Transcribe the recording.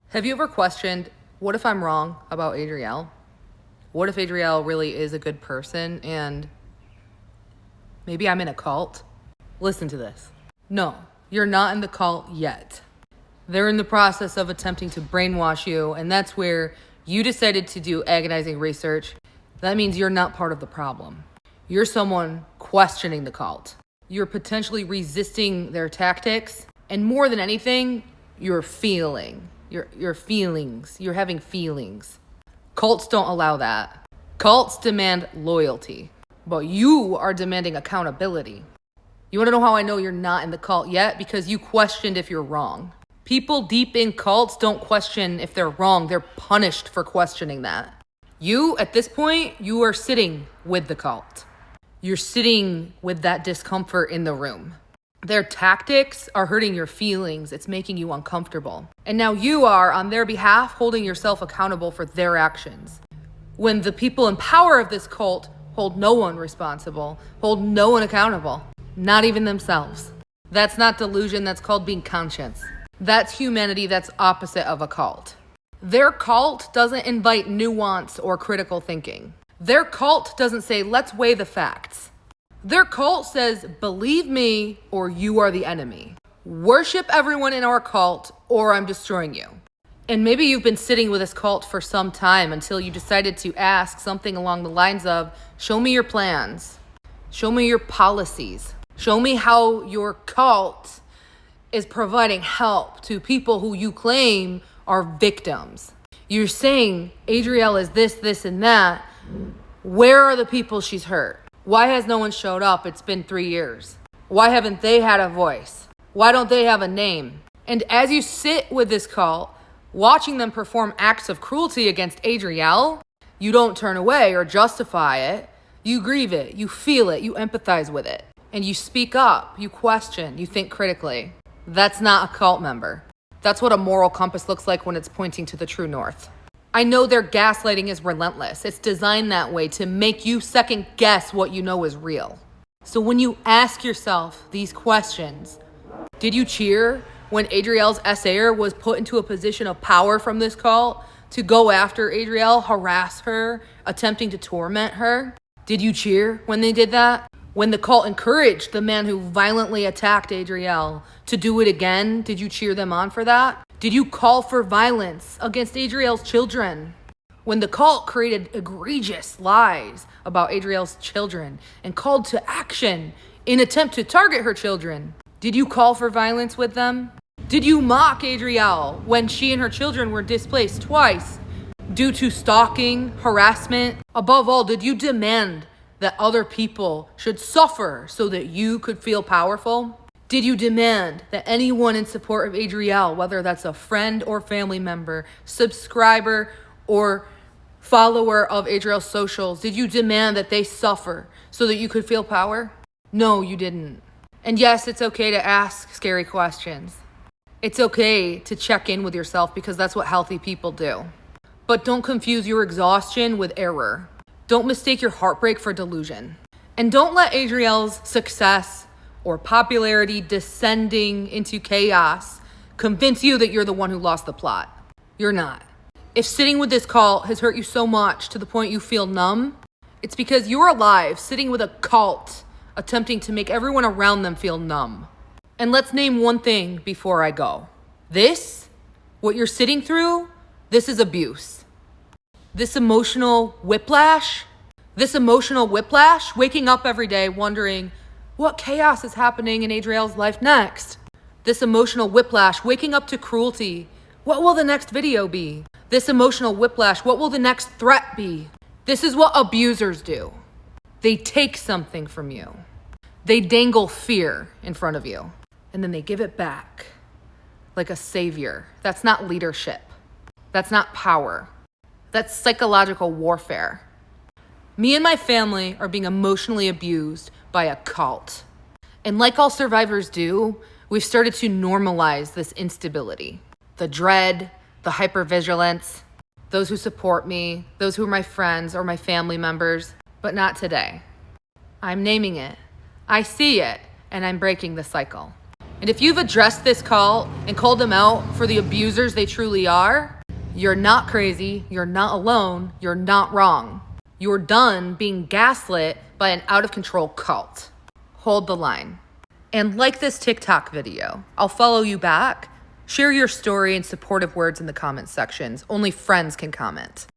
Have you ever questioned, what if I'm wrong about Adrielle? What if Adrielle really is a good person and maybe I'm in a cult? Listen to this. No, you're not in the cult yet. They're in the process of attempting to brainwash you, and that's where you decided to do agonizing research. That means you're not part of the problem. You're someone questioning the cult. You're potentially resisting their tactics, and more than anything, you're feeling. Your feelings. You're having feelings. Cults don't allow that. Cults demand loyalty, but you are demanding accountability. You want to know how I know you're not in the cult yet? Because you questioned if you're wrong. People deep in cults don't question if they're wrong. They're punished for questioning that. You, at this point, you are sitting with the cult. You're sitting with that discomfort in the room. Their tactics are hurting your feelings. It's making you uncomfortable. And now you are, on their behalf, holding yourself accountable for their actions. When the people in power of this cult hold no one responsible, hold no one accountable, not even themselves. That's not delusion, that's called being conscious. That's humanity, that's opposite of a cult. Their cult doesn't invite nuance or critical thinking. Their cult doesn't say, let's weigh the facts. Their cult says, believe me or you are the enemy. Worship everyone in our cult or I'm destroying you. And maybe you've been sitting with this cult for some time until you decided to ask something along the lines of, show me your plans. Show me your policies. Show me how your cult is providing help to people who you claim are victims. You're saying Adrielle is this, and that. Where are the people she's hurt? Why has no one showed up? It's been 3 years. Why haven't they had a voice? Why don't they have a name? And as you sit with this cult, watching them perform acts of cruelty against Adrielle, you don't turn away or justify it. You grieve it, you feel it, you empathize with it. And you speak up, you question, you think critically. That's not a cult member. That's what a moral compass looks like when it's pointing to the true north. I know their gaslighting is relentless. It's designed that way to make you second guess what you know is real. So when you ask yourself these questions, did you cheer when Adrielle's essayer was put into a position of power from this cult to go after Adrielle, harass her, attempting to torment her? Did you cheer when they did that? When the cult encouraged the man who violently attacked Adrielle to do it again, did you cheer them on for that? Did you call for violence against Adrielle's children? When the cult created egregious lies about Adrielle's children and called to action in attempt to target her children, did you call for violence with them? Did you mock Adrielle when she and her children were displaced twice due to stalking, harassment? Above all, did you demand that other people should suffer so that you could feel powerful? Did you demand that anyone in support of Adrielle, whether that's a friend or family member, subscriber or follower of Adrielle's socials, did you demand that they suffer so that you could feel power? No, you didn't. And yes, it's okay to ask scary questions. It's okay to check in with yourself because that's what healthy people do. But don't confuse your exhaustion with error. Don't mistake your heartbreak for delusion. And don't let Adrielle's success or popularity descending into chaos convince you that you're the one who lost the plot. You're not. If sitting with this cult has hurt you so much to the point you feel numb, it's because you're alive sitting with a cult attempting to make everyone around them feel numb. And let's name one thing before I go. What you're sitting through, this is abuse. This emotional whiplash, waking up every day wondering, what chaos is happening in Adrielle's life next? This emotional whiplash, waking up to cruelty. What will the next video be? This emotional whiplash, what will the next threat be? This is what abusers do. They take something from you. They dangle fear in front of you, and then they give it back like a savior. That's not leadership. That's not power. That's psychological warfare. Me and my family are being emotionally abused by a cult. And like all survivors do, we've started to normalize this instability. The dread, the hypervigilance, those who support me, those who are my friends or my family members, but not today. I'm naming it. I see it, and I'm breaking the cycle. And if you've addressed this cult and called them out for the abusers they truly are, you're not crazy, you're not alone, you're not wrong. You're done being gaslit by an out-of-control cult. Hold the line. And like this TikTok video, I'll follow you back. Share your story and supportive words in the comment sections. Only friends can comment.